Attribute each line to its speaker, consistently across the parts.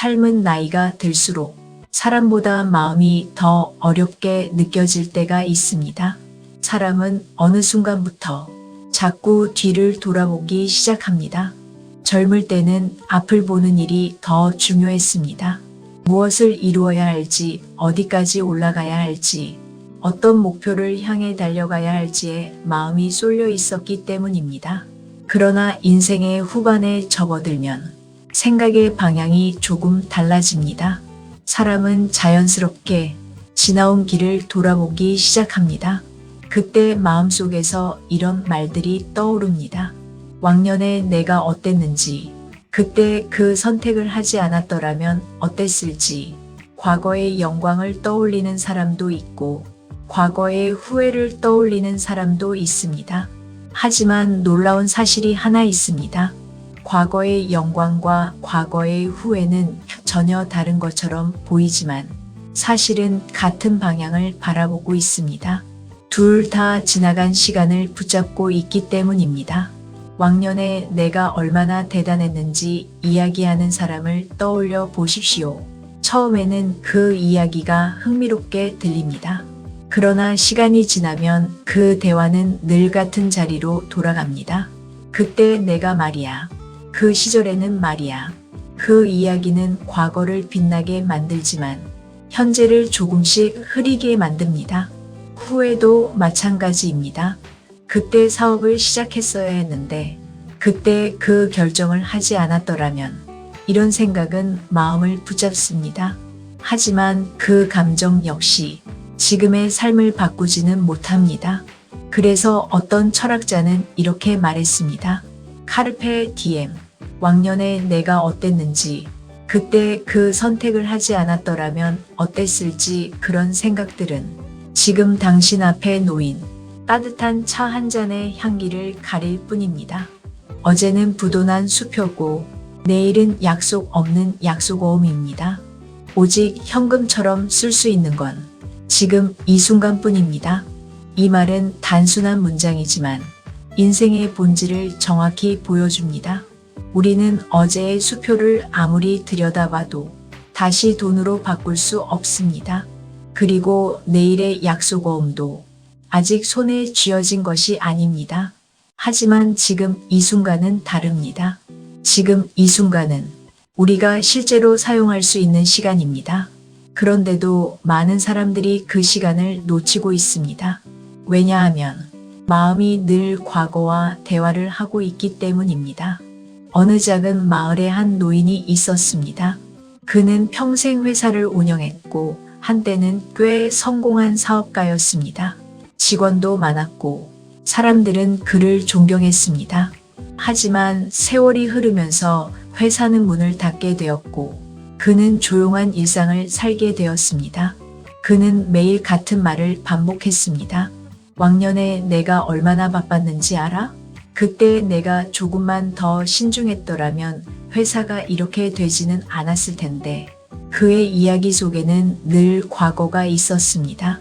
Speaker 1: 삶은 나이가 들수록 사람보다 마음이 더 어렵게 느껴질 때가 있습니다. 사람은 어느 순간부터 자꾸 뒤를 돌아보기 시작합니다. 젊을 때는 앞을 보는 일이 더 중요했습니다. 무엇을 이루어야 할지, 어디까지 올라가야 할지, 어떤 목표를 향해 달려가야 할지에 마음이 쏠려 있었기 때문입니다. 그러나 인생의 후반에 접어들면 생각의 방향이 조금 달라집니다. 사람은 자연스럽게 지나온 길을 돌아보기 시작합니다. 그때 마음속에서 이런 말들이 떠오릅니다. 왕년에 내가 어땠는지, 그때 그 선택을 하지 않았더라면 어땠을지, 과거의 영광을 떠올리는 사람도 있고, 과거의 후회를 떠올리는 사람도 있습니다. 하지만 놀라운 사실이 하나 있습니다. 과거의 영광과 과거의 후회는 전혀 다른 것처럼 보이지만 사실은 같은 방향을 바라보고 있습니다. 둘 다 지나간 시간을 붙잡고 있기 때문입니다. 왕년에 내가 얼마나 대단했는지 이야기하는 사람을 떠올려 보십시오. 처음에는 그 이야기가 흥미롭게 들립니다. 그러나 시간이 지나면 그 대화는 늘 같은 자리로 돌아갑니다. 그때 내가 말이야. 그 시절에는 말이야. 그 이야기는 과거를 빛나게 만들지만 현재를 조금씩 흐리게 만듭니다. 후회도 마찬가지입니다. 그때 사업을 시작했어야 했는데 그때 그 결정을 하지 않았더라면 이런 생각은 마음을 붙잡습니다. 하지만 그 감정 역시 지금의 삶을 바꾸지는 못합니다. 그래서 어떤 철학자는 이렇게 말했습니다. 카르페 디엠. 왕년에 내가 어땠는지, 그때 그 선택을 하지 않았더라면 어땠을지 그런 생각들은 지금 당신 앞에 놓인 따뜻한 차 한 잔의 향기를 가릴 뿐입니다. 어제는 부도난 수표고 내일은 약속 없는 약속어음입니다. 오직 현금처럼 쓸 수 있는 건 지금 이 순간뿐입니다. 이 말은 단순한 문장이지만 인생의 본질을 정확히 보여줍니다. 우리는 어제의 수표를 아무리 들여다봐도 다시 돈으로 바꿀 수 없습니다. 그리고 내일의 약속어음도 아직 손에 쥐어진 것이 아닙니다. 하지만 지금 이 순간은 다릅니다. 지금 이 순간은 우리가 실제로 사용할 수 있는 시간입니다. 그런데도 많은 사람들이 그 시간을 놓치고 있습니다. 왜냐하면 마음이 늘 과거와 대화를 하고 있기 때문입니다. 어느 작은 마을에 한 노인이 있었습니다. 그는 평생 회사를 운영했고 한때는 꽤 성공한 사업가였습니다. 직원도 많았고 사람들은 그를 존경했습니다. 하지만 세월이 흐르면서 회사는 문을 닫게 되었고 그는 조용한 일상을 살게 되었습니다. 그는 매일 같은 말을 반복했습니다. 왕년에 내가 얼마나 바빴는지 알아? 그때 내가 조금만 더 신중했더라면 회사가 이렇게 되지는 않았을 텐데. 그의 이야기 속에는 늘 과거가 있었습니다.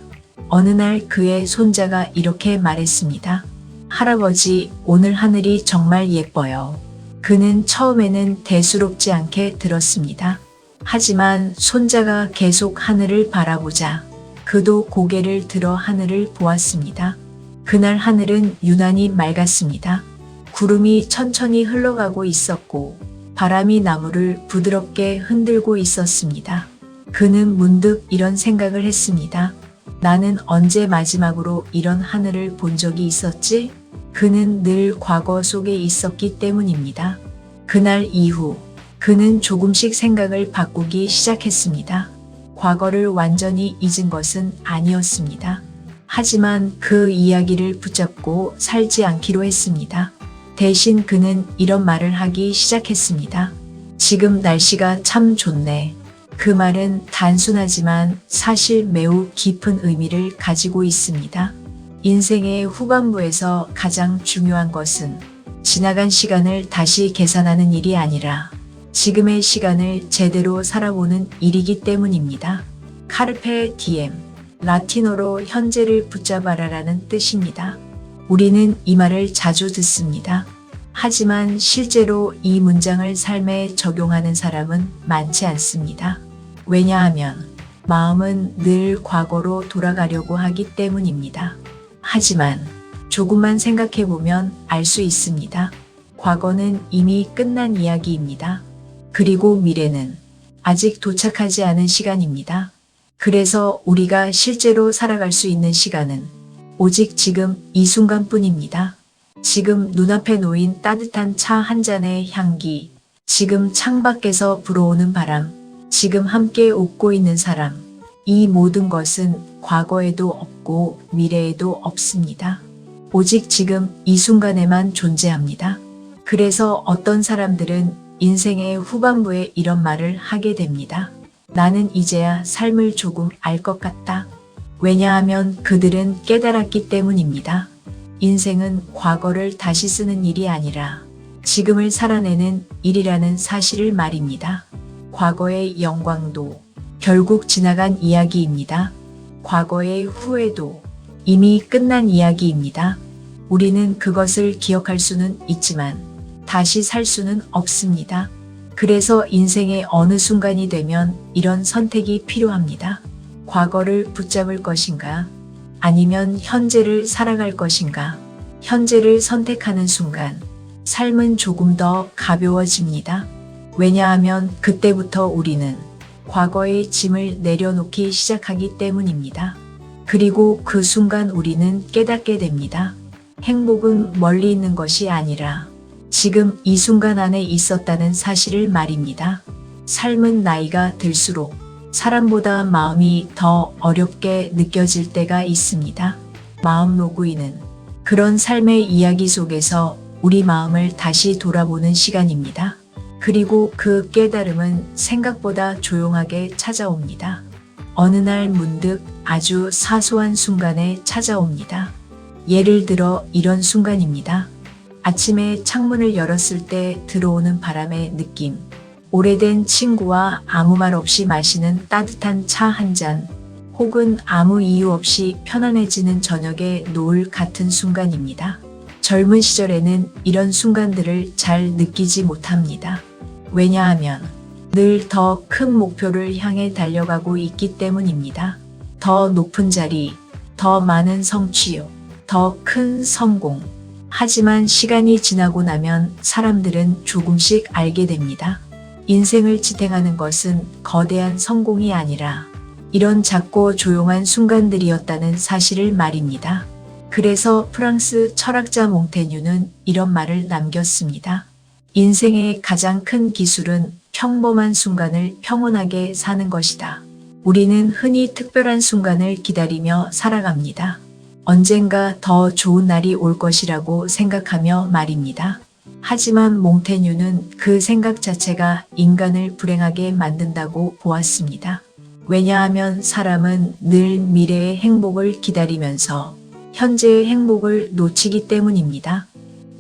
Speaker 1: 어느 날 그의 손자가 이렇게 말했습니다. 할아버지, 오늘 하늘이 정말 예뻐요. 그는 처음에는 대수롭지 않게 들었습니다. 하지만 손자가 계속 하늘을 바라보자 그도 고개를 들어 하늘을 보았습니다. 그날 하늘은 유난히 맑았습니다. 구름이 천천히 흘러가고 있었고 바람이 나무를 부드럽게 흔들고 있었습니다. 그는 문득 이런 생각을 했습니다. 나는 언제 마지막으로 이런 하늘을 본 적이 있었지? 그는 늘 과거 속에 있었기 때문입니다. 그날 이후 그는 조금씩 생각을 바꾸기 시작했습니다. 과거를 완전히 잊은 것은 아니었습니다. 하지만 그 이야기를 붙잡고 살지 않기로 했습니다. 대신 그는 이런 말을 하기 시작했습니다. 지금 날씨가 참 좋네. 그 말은 단순하지만 사실 매우 깊은 의미를 가지고 있습니다. 인생의 후반부에서 가장 중요한 것은 지나간 시간을 다시 계산하는 일이 아니라 지금의 시간을 제대로 살아보는 일이기 때문입니다. 카르페 디엠, 라틴어로 현재를 붙잡아라라는 뜻입니다. 우리는 이 말을 자주 듣습니다. 하지만 실제로 이 문장을 삶에 적용하는 사람은 많지 않습니다. 왜냐하면 마음은 늘 과거로 돌아가려고 하기 때문입니다. 하지만 조금만 생각해보면 알 수 있습니다. 과거는 이미 끝난 이야기입니다. 그리고 미래는 아직 도착하지 않은 시간입니다. 그래서 우리가 실제로 살아갈 수 있는 시간은 오직 지금 이 순간뿐입니다. 지금 눈앞에 놓인 따뜻한 차 한 잔의 향기, 지금 창밖에서 불어오는 바람, 지금 함께 웃고 있는 사람, 이 모든 것은 과거에도 없고 미래에도 없습니다. 오직 지금 이 순간에만 존재합니다. 그래서 어떤 사람들은 인생의 후반부에 이런 말을 하게 됩니다. 나는 이제야 삶을 조금 알 것 같다. 왜냐하면 그들은 깨달았기 때문입니다. 인생은 과거를 다시 쓰는 일이 아니라 지금을 살아내는 일이라는 사실을 말입니다. 과거의 영광도 결국 지나간 이야기입니다. 과거의 후회도 이미 끝난 이야기입니다. 우리는 그것을 기억할 수는 있지만 다시 살 수는 없습니다. 그래서 인생의 어느 순간이 되면 이런 선택이 필요합니다. 과거를 붙잡을 것인가? 아니면 현재를 살아갈 것인가? 현재를 선택하는 순간 삶은 조금 더 가벼워집니다. 왜냐하면 그때부터 우리는 과거의 짐을 내려놓기 시작하기 때문입니다. 그리고 그 순간 우리는 깨닫게 됩니다. 행복은 멀리 있는 것이 아니라 지금 이 순간 안에 있었다는 사실을 말입니다. 삶은 나이가 들수록 사람보다 마음이 더 어렵게 느껴질 때가 있습니다. 마음 노구이는 그런 삶의 이야기 속에서 우리 마음을 다시 돌아보는 시간입니다. 그리고 그 깨달음은 생각보다 조용하게 찾아옵니다. 어느 날 문득 아주 사소한 순간에 찾아옵니다. 예를 들어 이런 순간입니다. 아침에 창문을 열었을 때 들어오는 바람의 느낌, 오래된 친구와 아무 말 없이 마시는 따뜻한 차 한 잔, 혹은 아무 이유 없이 편안해지는 저녁의 노을 같은 순간입니다. 젊은 시절에는 이런 순간들을 잘 느끼지 못합니다. 왜냐하면 늘 더 큰 목표를 향해 달려가고 있기 때문입니다. 더 높은 자리, 더 많은 성취욕, 더 큰 성공. 하지만 시간이 지나고 나면 사람들은 조금씩 알게 됩니다. 인생을 지탱하는 것은 거대한 성공이 아니라 이런 작고 조용한 순간들이었다는 사실을 말입니다. 그래서 프랑스 철학자 몽테뉴는 이런 말을 남겼습니다. 인생의 가장 큰 기술은 평범한 순간을 평온하게 사는 것이다. 우리는 흔히 특별한 순간을 기다리며 살아갑니다. 언젠가 더 좋은 날이 올 것이라고 생각하며 말입니다. 하지만 몽테뉴는 그 생각 자체가 인간을 불행하게 만든다고 보았습니다. 왜냐하면 사람은 늘 미래의 행복을 기다리면서 현재의 행복을 놓치기 때문입니다.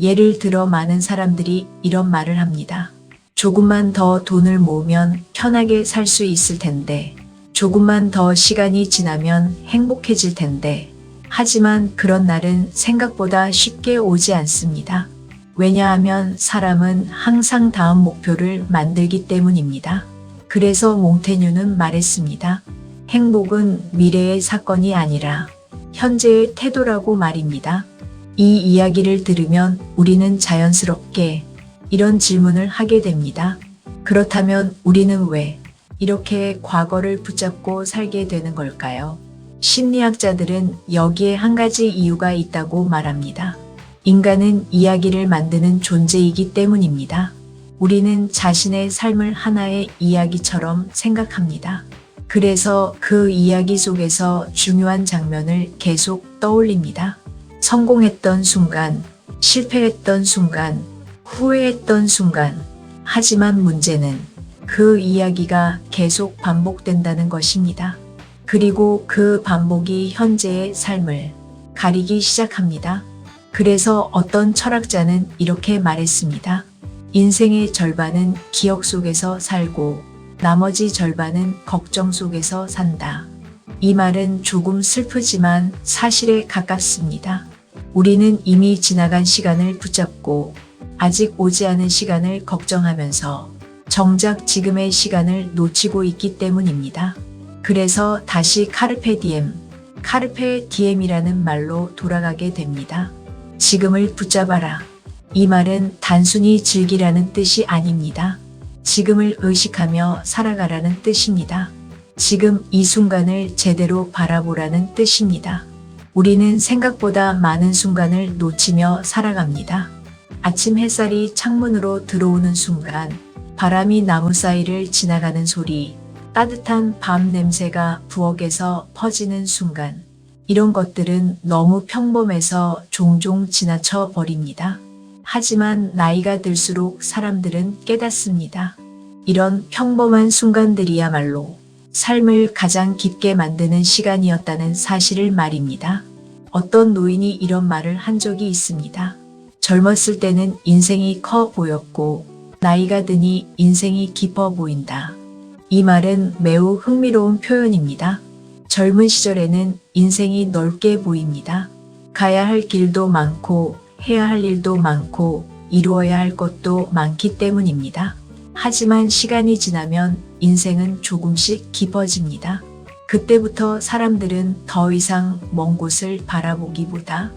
Speaker 1: 예를 들어 많은 사람들이 이런 말을 합니다. 조금만 더 돈을 모으면 편하게 살 수 있을 텐데, 조금만 더 시간이 지나면 행복해질 텐데, 하지만 그런 날은 생각보다 쉽게 오지 않습니다. 왜냐하면 사람은 항상 다음 목표를 만들기 때문입니다. 그래서 몽테뉴는 말했습니다. 행복은 미래의 사건이 아니라 현재의 태도라고 말입니다. 이 이야기를 들으면 우리는 자연스럽게 이런 질문을 하게 됩니다. 그렇다면 우리는 왜 이렇게 과거를 붙잡고 살게 되는 걸까요? 심리학자들은 여기에 한 가지 이유가 있다고 말합니다. 인간은 이야기를 만드는 존재이기 때문입니다. 우리는 자신의 삶을 하나의 이야기처럼 생각합니다. 그래서 그 이야기 속에서 중요한 장면을 계속 떠올립니다. 성공했던 순간, 실패했던 순간, 후회했던 순간. 하지만 문제는 그 이야기가 계속 반복된다는 것입니다. 그리고 그 반복이 현재의 삶을 가리기 시작합니다. 그래서 어떤 철학자는 이렇게 말했습니다. 인생의 절반은 기억 속에서 살고 나머지 절반은 걱정 속에서 산다. 이 말은 조금 슬프지만 사실에 가깝습니다. 우리는 이미 지나간 시간을 붙잡고 아직 오지 않은 시간을 걱정하면서 정작 지금의 시간을 놓치고 있기 때문입니다. 그래서 다시 카르페 디엠이라는 말로 돌아가게 됩니다. 지금을 붙잡아라. 이 말은 단순히 즐기라는 뜻이 아닙니다. 지금을 의식하며 살아가라는 뜻입니다. 지금 이 순간을 제대로 바라보라는 뜻입니다. 우리는 생각보다 많은 순간을 놓치며 살아갑니다. 아침 햇살이 창문으로 들어오는 순간, 바람이 나무 사이를 지나가는 소리, 따뜻한 밤 냄새가 부엌에서 퍼지는 순간, 이런 것들은 너무 평범해서 종종 지나쳐 버립니다. 하지만 나이가 들수록 사람들은 깨닫습니다. 이런 평범한 순간들이야말로 삶을 가장 깊게 만드는 시간이었다는 사실을 말입니다. 어떤 노인이 이런 말을 한 적이 있습니다. 젊었을 때는 인생이 커 보였고 나이가 드니 인생이 깊어 보인다. 이 말은 매우 흥미로운 표현입니다. 젊은 시절에는 인생이 넓게 보입니다. 가야 할 길도 많고 해야 할 일도 많고 이루어야 할 것도 많기 때문입니다. 하지만 시간이 지나면 인생은 조금씩 깊어집니다. 그때부터 사람들은 더 이상 먼 곳을 바라보기보다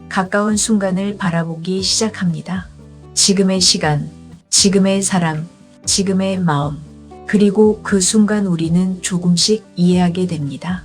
Speaker 1: 가까운 순간을 바라보기 시작합니다. 지금의 시간, 지금의 사람, 지금의 마음, 그리고 그 순간 우리는 조금씩 이해하게 됩니다.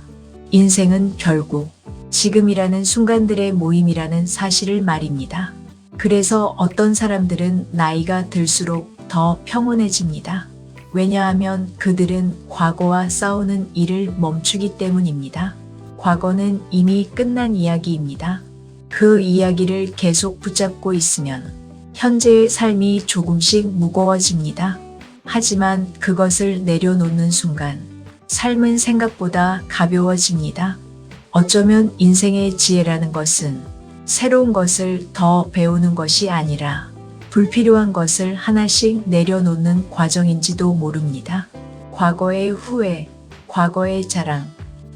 Speaker 1: 인생은 결국 지금이라는 순간들의 모임이라는 사실을 말입니다. 그래서 어떤 사람들은 나이가 들수록 더 평온해집니다. 왜냐하면 그들은 과거와 싸우는 일을 멈추기 때문입니다. 과거는 이미 끝난 이야기입니다. 그 이야기를 계속 붙잡고 있으면 현재의 삶이 조금씩 무거워집니다. 하지만 그것을 내려놓는 순간 삶은 생각보다 가벼워집니다. 어쩌면 인생의 지혜라는 것은 새로운 것을 더 배우는 것이 아니라 불필요한 것을 하나씩 내려놓는 과정인지도 모릅니다. 과거의 후회, 과거의 자랑,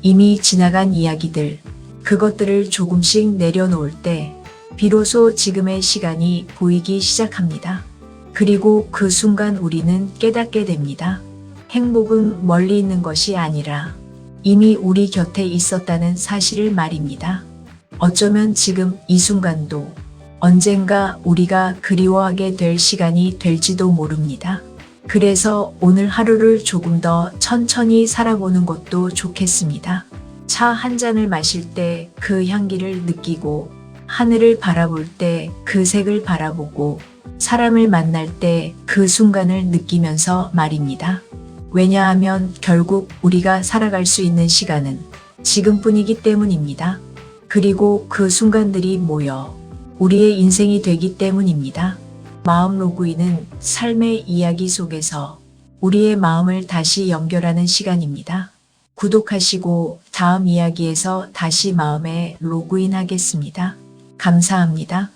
Speaker 1: 이미 지나간 이야기들, 그것들을 조금씩 내려놓을 때 비로소 지금의 시간이 보이기 시작합니다. 그리고 그 순간 우리는 깨닫게 됩니다. 행복은 멀리 있는 것이 아니라 이미 우리 곁에 있었다는 사실을 말입니다. 어쩌면 지금 이 순간도 언젠가 우리가 그리워하게 될 시간이 될지도 모릅니다. 그래서 오늘 하루를 조금 더 천천히 살아보는 것도 좋겠습니다. 차 한 잔을 마실 때 그 향기를 느끼고, 하늘을 바라볼 때 그 색을 바라보고, 사람을 만날 때 그 순간을 느끼면서 말입니다. 왜냐하면 결국 우리가 살아갈 수 있는 시간은 지금뿐이기 때문입니다. 그리고 그 순간들이 모여 우리의 인생이 되기 때문입니다. 마음 로그인은 삶의 이야기 속에서 우리의 마음을 다시 연결하는 시간입니다. 구독하시고 다음 이야기에서 다시 마음에 로그인 하겠습니다. 감사합니다.